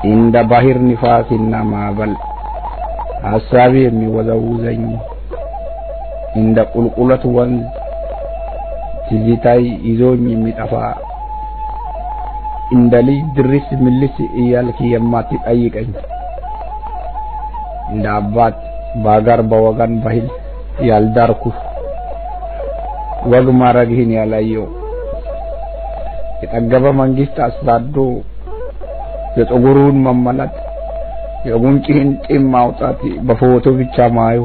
እንደ ባህር ንፋስና ማዕበል ሐሳቤ የሚወዛውዘኝ እንደ ቁልቁለት ወንዝ ትዝታይ ይዞኝ የሚጠፋ እንደ ልጅ ድርስ ምልስ እያልክ የማትጠይቀኝ እንደ አባት በአገር በወገን ባህል ያልዳርኩ ወግ ማረግህን ያላየው የጠገበ መንግስት አስተዳድሮ የፀጉሩን መመለጥ የጉንጭህን ጢም ማውጣት በፎቶ ብቻ ማዩ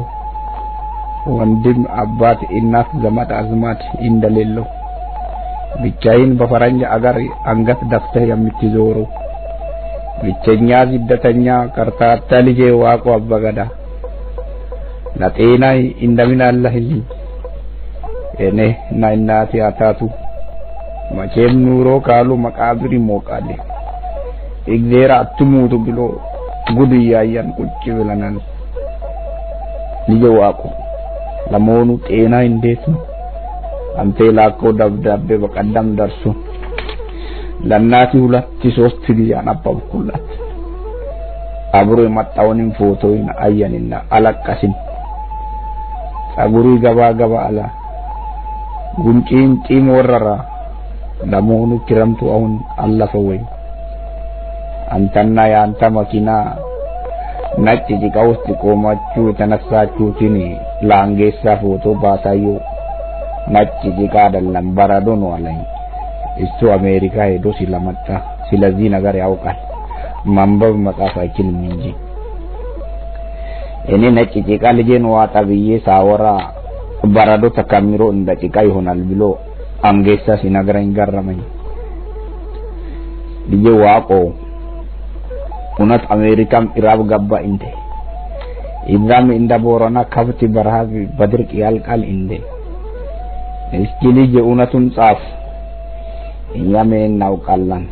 ወንድም አባት እናት ዘመድ አዝማድ እንደሌለው ብቻዬን በፈረንጅ አገር አንገት ደፍተህ የምትዞረው ብቸኛ ስደተኛ ከርታታ ልጄ ዋቆ አባገዳ ለጤናዬ እንደምን አለህልኝ እኔ እና እናቴ አታቱ መቼም ኑሮ ካሉ መቃብር ይሞቃል እግዚአብሔር አትሙቱ ብሎ ጉድ እያየን ቁጭ ብለናል። ልጄ ዋቆ ለመሆኑ ጤና እንዴት ነው? አንተ ላከው ደብዳቤ በቀደም ደርሶ ለእናቴ 2-3 ጊዜ አነበብኩላት። አብሮ የመጣውንም ፎቶውን አየንና አለቀስን። ጸጉሩ ገባ ገባ አለ፣ ጉንጭን ጢም ወረራ። ለመሆኑ ክረምቱ አሁን አለፈ ወይ? አንተና የአንተ መኪና ነጭ ጭቃ ውስጥ ቆማችሁ የተነሳችሁትን ላንጌሳ ፎቶ ባሳየው ነጭ ጭቃ አይደለም በረዶ ነው አለኝ። እሱ አሜሪካ ሄዶ ስለመጣ ስለዚህ ነገር ያውቃል፣ ማንበብ መጻፍ አይችልም እንጂ። እኔ ነጭ ጭቃ ልጄን ዋጣ ብዬ ሳወራ በረዶ ተከምሮ እንደ ጭቃ ይሆናል ብሎ አንጌሳ ሲነግረኝ ገረመኝ። ልጄ ዋቆ እውነት አሜሪካም ኢራብ ገባ እንዴ? ኢዛም እንደ ቦረና ከብት በረሃብ በድርቅ ያልቃል እንዴ? እስኪ ልጅ እውነቱን ጻፍ፣ እኛም እናውቃለን።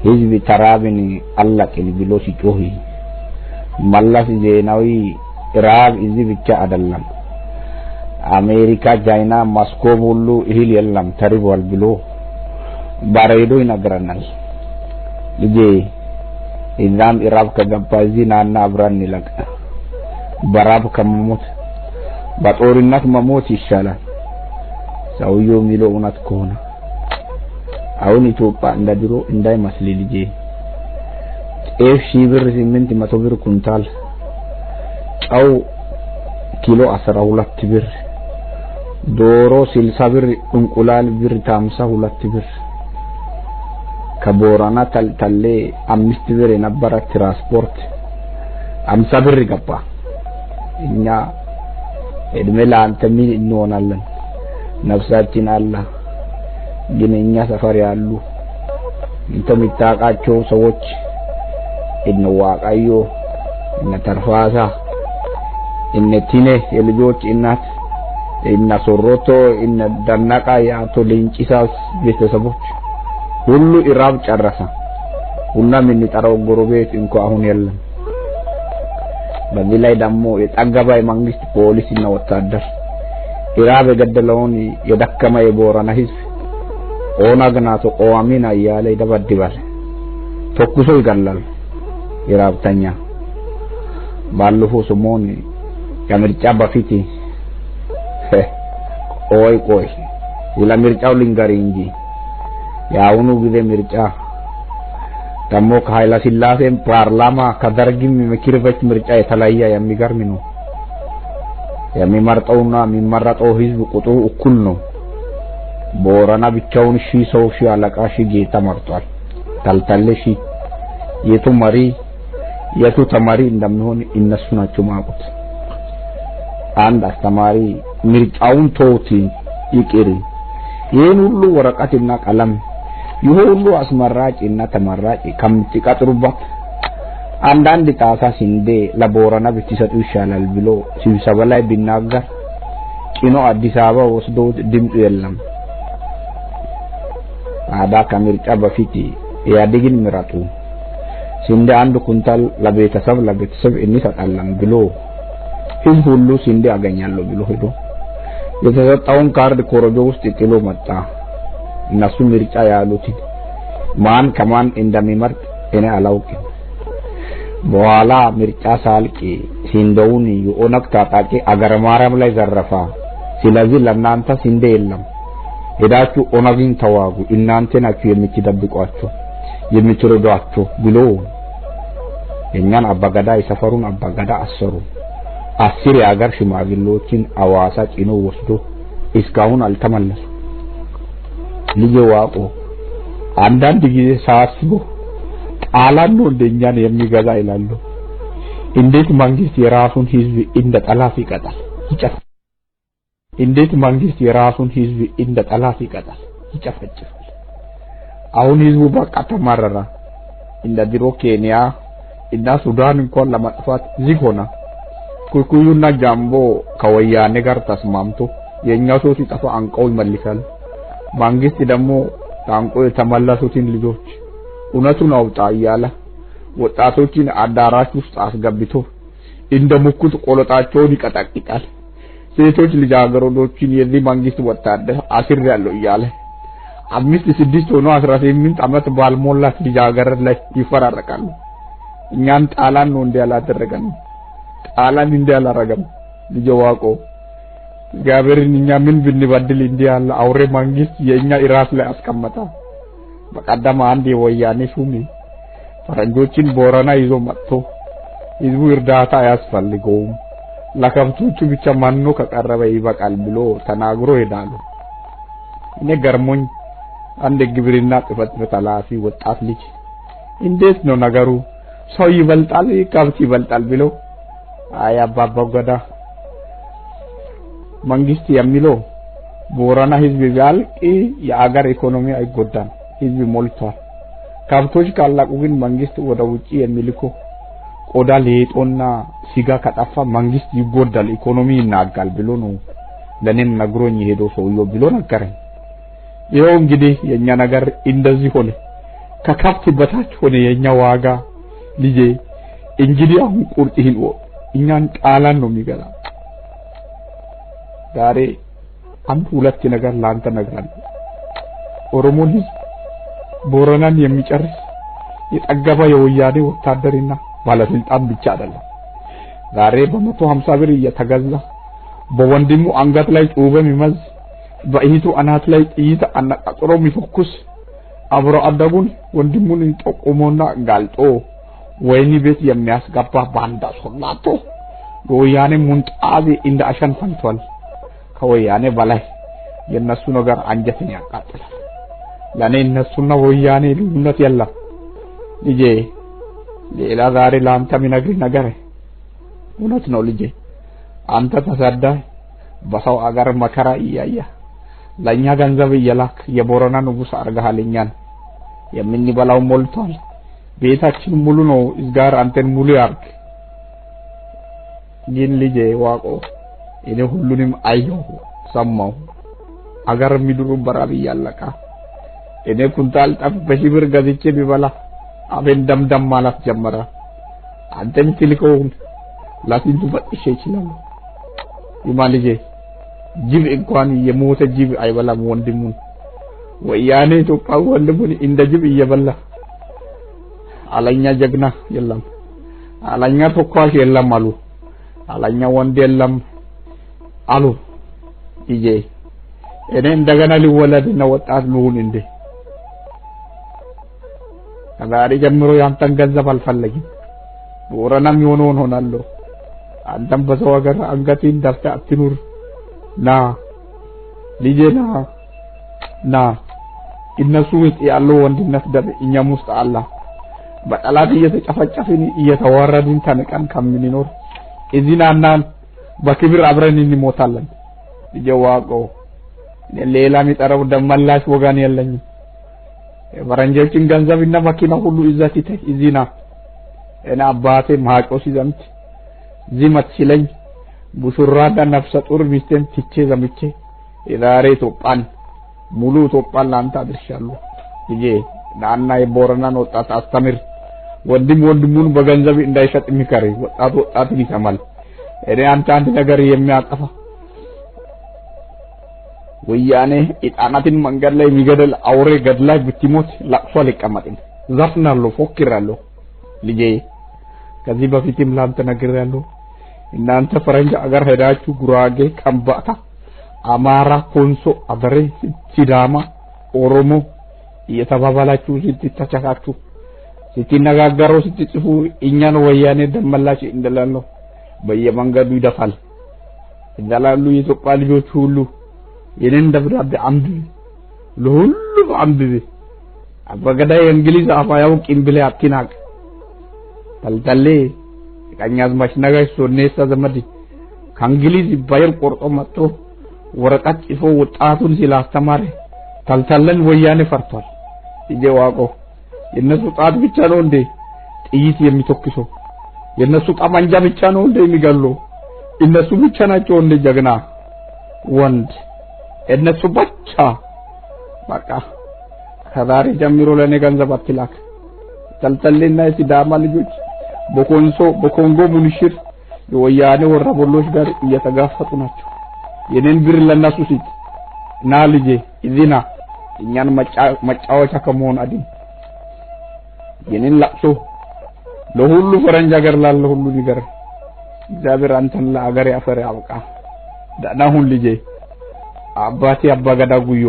ህዝብ ተራብን አለቅን ብሎ ሲጮህ መለስ ዜናዊ ኢራብ እዚህ ብቻ አይደለም አሜሪካ፣ ቻይና፣ ማስኮብ ሁሉ እህል የለም ተርቧል ብሎ በሬዲዮ ይነግረናል። ልጄ ኢዛም ኢራብ ከገባ እዚህ ናና አብረን እንለቅ። በራብ ከመሞት በጦርነት መሞት ይሻላል። ሰውየው የሚለው እውነት ከሆነ አሁን ኢትዮጵያ እንደ ድሮ እንዳይመስል ልጄ። ጤፍ 1000 ብር 800 ብር ኩንታል፣ ጨው ኪሎ 12 ብር፣ ዶሮ 60 ብር፣ እንቁላል ብር 52 ብር። ከቦራና ተልተሌ 5 ብር የነበረ ትራንስፖርት 50 ብር ገባ። እኛ እድሜ ለአንተ ምን እንሆናለን? ነፍሳችን አለ። ግን እኛ ሰፈር ያሉ እንተ የሚታቃቸው ሰዎች እነ ዋቃዮ እነ ተርፋሳ እነ ቲኔ የልጆች እናት እነ ሶሮቶ እነ ደናቃ የአቶ ሌንጪሳስ ቤተሰቦች ሁሉ ኢራብ ጨረሰ። ሁና ምን ይጠራው ጎረቤት እንኳን አሁን የለም። በዚህ ላይ ደግሞ የጠገባ የመንግስት ፖሊስ እና ወታደር ኢራብ የገደለውን የደከመ የቦረና ህዝብ ኦነግ ናቶ ኦዋሚና እያለ ይደበድባል፣ ተኩሶ ይገላል። ኢራብተኛ ባለፈው ሰሞን ከምርጫ በፊት ቆይ ለምርጫው ልንገርህ እንጂ የአሁኑ ጊዜ ምርጫ ደግሞ ከኃይለ ሥላሴም ፓርላማ ከደርግም ምክር ቤት ምርጫ የተለየ የሚገርም ነው። የሚመርጠውና የሚመረጠው ህዝብ ቁጥሩ እኩል ነው። ቦረና ብቻውን 1000 ሰው 1000 አለቃ 1000 ጌታ መርጧል። ተልተሌ 1000 የቱ መሪ የቱ ተማሪ እንደሚሆን እነሱ ናቸው ማቁት። አንድ አስተማሪ ምርጫውን ተውት ይቅር፣ ይሄን ሁሉ ወረቀትና ቀለም ይሄ ሁሉ አስመራጭና ተመራጭ ከምትቀጥሩበት አንዳንድ ጣሳ ስንዴ ለቦረና ብትሰጡ ይሻላል ብሎ ስብሰባ ላይ ቢናገር ጭኖ አዲስ አበባ ወስዶ ድምፁ የለም። አዳ ከምርጫ በፊት ኢህአዴግን ምረጡ፣ ስንዴ አንድ ኩንታል ለቤተሰብ እንሰጣለን ብሎ ህዝብ ሁሉ ስንዴ ያገኛሉ ብሎ ሄዶ የተሰጠውን ካርድ ኮረጆ ውስጥ ጥሎ መጣ። እነሱ ምርጫ ያሉት ማን ከማን እንደሚመርጥ እኔ አላውቅም። በኋላ ምርጫ ሳልቅ ሲንደውን የኦነግ ታጣቂ አገረ ማርያም ላይ ዘረፋ። ስለዚህ ለእናንተ ሲንዴ የለም ሄዳችሁ ኦነግን ተዋጉ እናንተ ናችሁ የምትደብቋቸው የምትረዷቸው ብሎ የኛን አባገዳ የሰፈሩን አባገዳ አሰሩ። 10 የአገር ሽማግሌዎችን አዋሳ ጭኖ ወስዶ እስካሁን አልተመለሱ። ልጅ ዋቆ አንዳንድ ጊዜ ሳስቦ ጣላን ነው እንደኛን የሚገዛ ይላሉ። እንዴት መንግስት የራሱን ህዝብ እንደ ጠላት ይቀጣል ይጨፍ እንዴት መንግስት የራሱን ህዝብ እንደ ጠላት ይቀጣል ይጨፈጭፋል። አሁን ህዝቡ በቃ ተማረራ። እንደ ድሮ ኬንያ እና ሱዳን እንኳን ለማጥፋት ዝግ ሆና ኩኩዩና ጃምቦ ከወያኔ ጋር ተስማምቶ የኛ ሰው ሲጠፋ አንቀው ይመልሳል። መንግስት ደግሞ ታንቆ የተመለሱትን ልጆች እውነቱን አውጣ እያለ ወጣቶችን አዳራሽ ውስጥ አስገብቶ እንደ ሙኩት ቆለጣቸውን ይቀጠቅጣል። ሴቶች ልጃገረዶችን የዚህ መንግስት ወታደር አስር ያለው እያለ 5-6 ሆኖ 18 አመት ባልሞላት ልጃገረድ ላይ ይፈራረቃሉ። እኛን ጣላን ነው እንደ ያላደረገን ጣላን እንደ ያላረገም ልጅ ዋቆ ጋበርን እኛ ምን ብንበድል እንደ ያለ አውሬ መንግስት የኛ ኢራስ ላይ አስቀመጣ። በቀደም አንድ የወያኔ ሹም ፈረንጆችን ቦረና ይዞ መጥቶ ህዝቡ እርዳታ አያስፈልገውም ለከብቶቹ ብቻ ማንኖ ከቀረበ ይበቃል ብሎ ተናግሮ ሄዳሉ። እኔ ገርሞኝ አንድ ግብርና ጽሕፈት ቤት ኃላፊ ወጣት ልጅ እንዴት ነው ነገሩ ሰው ይበልጣል ከብት ይበልጣል ብሎ አይ አባባ ገዳ መንግስት የሚለው ቦረና ህዝብ ቢያልቅ የአገር ኢኮኖሚ አይጎዳም ህዝብ ሞልቷል። ከብቶች ካላቁ ግን መንግስት ወደ ውጪ የሚልኮ ቆዳ ሌጦና ሲጋ ከጠፋ መንግስት ይጎዳል ኢኮኖሚ ይናጋል ብሎ ነው ለኔም ነግሮኝ ሄዶ ሰውየው ብሎ ነገረኝ። ይሄው እንግዲህ የኛ ነገር እንደዚህ ሆነ ከከብት በታች ሆነ የኛ ዋጋ ልጄ እንግዲህ አሁን ቁርጥህን እኛን ጣላን ነው የሚገላ። ዛሬ አንድ ሁለት ነገር ላንተ ነግራለሁ። ኦሮሞ ልጅ ቦረናን የሚጨርስ የጠገበ የወያኔ ወታደርና ባለስልጣን ብቻ አይደለም። ዛሬ በ150 ብር እየተገዛ በወንድሙ አንገት ላይ ጩቤ የሚመዝ በእህቱ አናት ላይ ጥይት አነጣጥሮ የሚፈኩስ አብሮ አደጉን ወንድሙን ጠቆሞና ጋልጦ ወይኒ ቤት የሚያስገባ ባንዳ ሶላቶ ወያኔ ሙንጣዚ እንደ አሸን ፈንቷል። ከወያኔ በላይ የነሱ ነገር አንጀትን ያቃጥላል። ለኔ እነሱና ወያኔ ልዩነት የለም ልጄ። ሌላ ዛሬ ላንተ የሚነግርህ ነገር እውነት ነው ልጄ። አንተ ተሰደህ በሰው አገር መከራ እያየ ለኛ ገንዘብ እየላክ የቦረና ንጉስ አርጋሃል። እኛን የምንበላው ሞልቷል። ቤታችን ሙሉ ነው። እዝጋር አንተን ሙሉ ያርግ። ግን ልጄ ዋቆ እኔ ሁሉንም አየሁ ሰማሁ። አገር የሚድሩ በራብ ያለቃ እኔ ኩንታል ጠፍ በሽብር ገዝቼ ቢበላ አቤን ደምደም ማለት ጀመረ። አንተም ትልከውን ላሲንቱ በጥሼ ይችላል። ይማ ልጄ ጅብ እንኳን የሞተ ጅብ አይበላም ወንድሙን። ወያኔ ኢትዮጵያ ወንድሙን እንደ ጅብ እየበላ አለኛ ጀግና የለም አለኛ ተኳሽ የለም አሉ አለኛ ወንድ የለም አሉ። ልጄ እኔ እንደገና ሊወለድና ወጣት ልሁን እንዴ? ከዛሬ ጀምሮ ያንተን ገንዘብ አልፈለግም። ቦረናም የሆነውን ሆናለሁ። አንተም በሰው ሀገር አንገቴን ደፍተህ አትኑር። ና ልጄ ና እነሱ ውስጥ ያለው ወንድነት ደም እኛም ውስጥ አለ። በጠላት እየተጨፈጨፍን እየተዋረድን ተንቀን ከምንኖር እዚህና በክብር አብረን እንሞታለን። ልጄ ዋቆ ሌላ የሚጠራው ደመላሽ ወጋን የለኝም። ፈረንጆችን ገንዘብና መኪና ሁሉ ይዘት እዚህና እኔ አባቴ ማቆ ሲዘምት ዚመት ሲለኝ ቡሹራዳ ነፍሰ ጡር ሚስቴን ትቼ ዘምቼ የዛሬ ኢትዮጵያን ሙሉ ኢትዮጵያን ላንተ አድርሻለሁ። ልጄ ናና የቦረናን ወጣት አስተምር። ወንድሙን በገንዘብ እንዳይሸጥ የሚከር ወጣትን ይሰማል። እኔ አንድ ነገር የሚያጠፋ ወያኔ ኢጣናትን መንገድ ላይ የሚገደል አውሬ ገድላይ ብትሞት ለቅሶ አልቀመጥም። ዘፍናለሁ፣ ፎክራለሁ። ልጄ ከዚህ በፊትም ላንተ ነግሬያለሁ። እናንተ ፈረንጅ አገር ሄዳችሁ ጉራጌ፣ ከምባታ፣ አማራ፣ ኮንሶ፣ አደሬ፣ ሲዳማ፣ ኦሮሞ እየተባባላችሁ ስትተቻካችሁ ስትነጋገሩ ስትጽፉ እኛን ወያኔ ደመላሽ እንደላለው በየመንገዱ ይደፋል እንደላሉ የኢትዮጵያ ልጆች ሁሉ የኔን ደብዳቤ አንብብ፣ ለሁሉም አንብብ። አበገዳይ እንግሊዝ አፋያው ቂምብለ አትናቅ ተልተሌ ቀኛዝማች ነጋሽ ሶኔሳ ዘመድ ከእንግሊዝ ባየር ቆርጦ መጥቶ ወረቀት ጽፎ ወጣቱን ሲላስተማረ ተልተለን ወያኔ ፈርቷል። ይጀዋቆ የነሱ ጣት ብቻ ነው እንዴ ጥይት የሚተኩሰው? የነሱ ጠመንጃ ብቻ ነው እንዴ የሚገለው? እነሱ ብቻ ናቸው እንዴ ጀግና ወንድ? እነሱ ብቻ። በቃ ከዛሬ ጀምሮ ለኔ ገንዘብ አትላክ። ተልተሌና ሲዳማ ልጆች በኮንጎ ሙኒሽር የወያኔ ወራበሎች ጋር እየተጋፈጡ ናቸው። የኔን ብር ለነሱ ሲት ና ልጄ እዚና እኛን መጫወቻ ከመሆን አድን። የኔን ለቅሶ ለሁሉ ፈረንጅ ሀገር ላለ ሁሉ ንገር። እግዚአብሔር አንተን ለአገር ያፈር ያብቃ። ደህና ሁን ልጄ። አባቴ አባገዳ ጉዮ